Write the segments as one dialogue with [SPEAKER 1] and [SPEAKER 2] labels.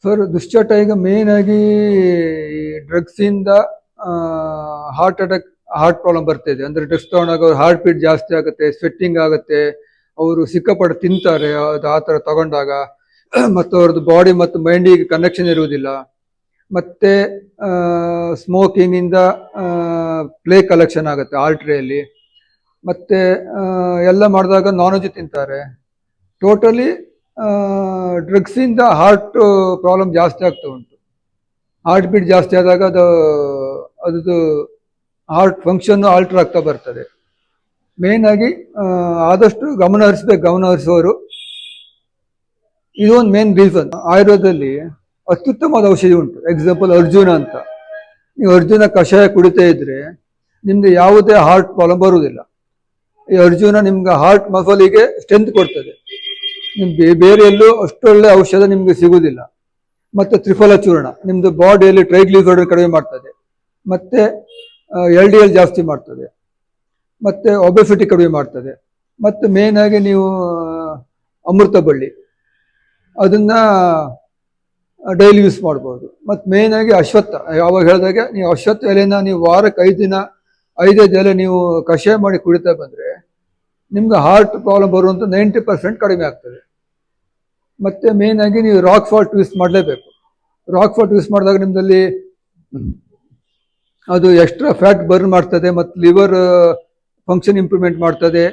[SPEAKER 1] Sir ದುಶ್ಚಟ ಈಗ main ಆಗಿ drugs ಇಂದ ಹಾರ್ಟ್ ಅಟ್ಯಾಕ್ ಹಾರ್ಟ್ ಪ್ರಾಬ್ಲಮ್ ಬರ್ತಿದೆ. ಅಂದ್ರೆ ಡ್ರಗ್ಸ್ ತಗೊಂಡಾಗ ಅವ್ರ ಹಾರ್ಟ್ ಬೀಟ್ ಜಾಸ್ತಿ ಆಗುತ್ತೆ, ಸ್ವೆಟ್ಟಿಂಗ್ ಆಗುತ್ತೆ, ಅವರು ಸಿಕ್ಕಾಪಟ್ಟೆ ತಿಂತಾರೆ ಆ ತರ ತಗೊಂಡಾಗ. ಮತ್ತು ಅವ್ರದ್ದು ಬಾಡಿ ಮತ್ತು ಮೈಂಡಿಗೆ ಕನೆಕ್ಷನ್ ಇರುವುದಿಲ್ಲ. ಮತ್ತೆ ಸ್ಮೋಕಿಂಗ್ ಇಂದ ಪ್ಲೇ ಕಲೆಕ್ಷನ್ ಆಗುತ್ತೆ ಆರ್ಟ್ರಿಯಲ್ಲಿ. ಮತ್ತೆ ಎಲ್ಲ ಮಾಡಿದಾಗ ನಾನ್ ವೆಜ್ ತಿಂತಾರೆ. ಟೋಟಲಿ ಡ್ರಗ್ಸ್ ಇಂದ ಹಾರ್ಟ್ ಪ್ರಾಬ್ಲಮ್ ಜಾಸ್ತಿ ಆಗ್ತಾ ಉಂಟು. ಹಾರ್ಟ್ ಬೀಟ್ ಜಾಸ್ತಿ ಆದಾಗ ಅದು ಹಾರ್ಟ್ ಫಂಕ್ಷನ್ ಆಲ್ಟರ್ ಆಗ್ತಾ ಬರ್ತದೆ. ಮೇನ್ ಆಗಿ ಆದಷ್ಟು ಗಮನ ಹರಿಸುವವರು. ಇದೊಂದು ಮೇನ್ ರೀಸನ್. ಆಯುರ್ವೇದದಲ್ಲಿ ಅತ್ಯುತ್ತಮವಾದ ಔಷಧಿ ಉಂಟು. ಎಕ್ಸಾಂಪಲ್ ಅರ್ಜುನ ಅಂತ. ನೀವು ಅರ್ಜುನ ಕಷಾಯ ಕುಡಿತಾ ಇದ್ರೆ ನಿಮ್ಗೆ ಯಾವುದೇ ಹಾರ್ಟ್ ಪ್ರಾಬ್ಲಮ್ ಬರುವುದಿಲ್ಲ. ಈ ಅರ್ಜುನ ನಿಮ್ಗೆ ಹಾರ್ಟ್ ಮಸಲಿಗೆ ಸ್ಟ್ರೆಂತ್ ಕೊಡ್ತದೆ. ನಿಮ್ಗೆ ಬೇರೆ ಎಲ್ಲೂ ಅಷ್ಟೊಳ್ಳೆ ಔಷಧ ನಿಮ್ಗೆ ಸಿಗುವುದಿಲ್ಲ. ಮತ್ತೆ ತ್ರಿಫಲ ಚೂರ್ಣ ನಿಮ್ದು ಬಾಡಿಯಲ್ಲಿ ಟ್ರೈಗ್ಲಿಸರೈಡ್ ಕಡಿಮೆ ಮಾಡ್ತದೆ. ಮತ್ತೆ LDL ಜಾಸ್ತಿ ಮಾಡ್ತದೆ. ಮತ್ತೆ ಒಬೆಸಿಟಿ ಕಡಿಮೆ ಮಾಡ್ತದೆ. ಮತ್ತೆ ಮೇನ್ ಆಗಿ ನೀವು ಅಮೃತ ಬಳ್ಳಿ ಅದನ್ನ ಡೈಲಿ ಯೂಸ್ ಮಾಡ್ಬೋದು. ಮತ್ತೆ ಮೇನ್ ಆಗಿ ಅಶ್ವತ್ಥ, ಯಾವಾಗ ಹೇಳಿದಾಗ ನೀವು ಅಶ್ವತ್ಥ ಎಲೆನ ನೀವು ವಾರಕ್ಕೆ 5 ದಿನ 5 ಎಲೆ ನೀವು ಕಷಾಯ ಮಾಡಿ ಕುಡಿತಾ ಬಂದ್ರೆ ನಿಮ್ಗೆ ಹಾರ್ಟ್ ಪ್ರಾಬ್ಲಮ್ ಬರುವಂತ 90% ಕಡಿಮೆ ಆಗ್ತದೆ. ಮತ್ತೆ ಮೇನ್ ಆಗಿ ನೀವು ರಾಕ್ ಸಾಲ್ಟ್ ಯೂಸ್ ಮಾಡಲೇಬೇಕು. ರಾಕ್ ಸಾಲ್ಟ್ ಯೂಸ್ ಮಾಡಿದಾಗ ನಿಮ್ದಲ್ಲಿ ಅದು ಎಕ್ಸ್ಟ್ರಾ ಫ್ಯಾಟ್ ಬರ್ನ್ ಮಾಡ್ತದೆ ಮತ್ತು ಲಿವರ್ ಫಂಕ್ಷನ್ ಇಂಪ್ರೂವ್ಮೆಂಟ್ ಮಾಡ್ತದೆ.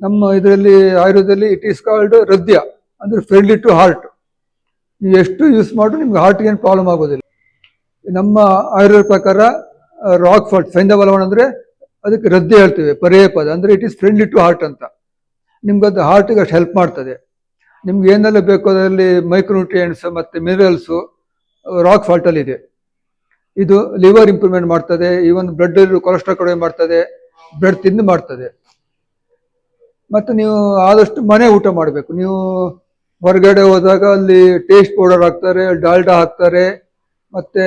[SPEAKER 1] ನಮ್ಮ ಇದರಲ್ಲಿ ಆಯುರ್ವೇದದಲ್ಲಿ ಇಟ್ ಈಸ್ ಕಾಲ್ಡ್ ಹೃದಯ, ಅಂದ್ರೆ ಫ್ರೆಂಡ್ಲಿ ಟು ಹಾರ್ಟ್. ನೀವು ಎಷ್ಟು ಯೂಸ್ ಮಾಡಿದ್ರು ನಿಮ್ಗೆ ಹಾರ್ಟ್ಗೆ ಏನು ಪ್ರಾಬ್ಲಮ್ ಆಗೋದಿಲ್ಲ. ನಮ್ಮ ಆಯುರ್ವೇದ ಪ್ರಕಾರ ರಾಕ್ ಸಾಲ್ಟ್ ಸೈಂಧವಲವಣ ಅಂದ್ರೆ ಅದಕ್ಕೆ ಹೃದಯ ಹೇಳ್ತೇವೆ, ಪರ್ಯಾಯ ಪದ. ಅಂದ್ರೆ it is friendly to heart ಅಂತ. ನಿಮ್ಗೆ ಅದು ಹಾರ್ಟ್ಗೆ ಅಷ್ಟು ಹೆಲ್ಪ್ ಮಾಡ್ತದೆ. ನಿಮ್ಗೆ ಏನೆಲ್ಲ ಬೇಕು ಅದರಲ್ಲಿ ಮೈಕ್ರೋನ್ಯೂಟ್ರಿಯೆಂಟ್ಸ್ ಮತ್ತೆ ಮಿನರಲ್ಸು ರಾಕ್ ಸಾಲ್ಟ್ ಅಲ್ಲಿ ಇದೆ. ಇದು ಲಿವರ್ ಇಂಪ್ರೂವ್ಮೆಂಟ್ ಮಾಡ್ತದೆ, ಈವನ್ ಬ್ಲಡ್ ಕೊಲೆಸ್ಟ್ರಾಲ್ ಕಡಿಮೆ ಮಾಡ್ತದೆ, ಬ್ಲಡ್ ತಿಂದು ಮಾಡ್ತದೆ. ಮತ್ತೆ ನೀವು ಆದಷ್ಟು ಮನೆ ಊಟ ಮಾಡಬೇಕು. ನೀವು ಹೊರಗಡೆ ಹೋದಾಗ ಅಲ್ಲಿ ಟೇಸ್ಟ್ ಪೌಡರ್ ಹಾಕ್ತಾರೆ, ಡಾಲ್ಡಾ ಹಾಕ್ತಾರೆ, ಮತ್ತೆ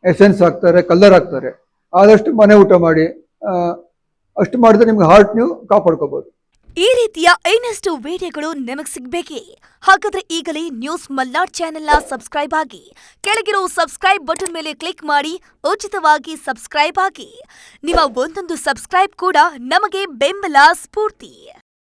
[SPEAKER 1] ಎಸೆನ್ಸ್ ಹಾಕ್ತಾರೆ, ಕಲರ್ ಹಾಕ್ತಾರೆ. ಆದಷ್ಟು ಮನೆ ಊಟ ಮಾಡಿ. ಅಷ್ಟು ಮಾಡಿದ್ರೆ ನಿಮ್ಗೆ ಹಾರ್ಟ್ ನೀವು ಕಾಪಾಡ್ಕೋಬಹುದು.
[SPEAKER 2] ಈ ರೀತಿಯ ಇನ್ನಷ್ಟು ವಿಡಿಯೋಗಳು ನಿಮಗೆ ಸಿಗಬೇಕೇ? ಹಾಗಾದ್ರೆ ಈಗಲೇ ನ್ಯೂಸ್ ಮಲ್ನಾಡ್ ಚಾನೆಲ್ನ ಸಬ್ಸ್ಕ್ರೈಬ್ ಆಗಿ, ಕೆಳಗಿರೋ ಸಬ್ಸ್ಕ್ರೈಬ್ ಬಟನ್ ಮೇಲೆ ಕ್ಲಿಕ್ ಮಾಡಿ ಉಚಿತವಾಗಿ ಸಬ್ಸ್ಕ್ರೈಬ್ ಆಗಿ. ನಿಮ್ಮ ಒಂದೊಂದು ಸಬ್ಸ್ಕ್ರೈಬ್ ಕೂಡ ನಮಗೆ ಬೆಂಬಲ, ಸ್ಫೂರ್ತಿ.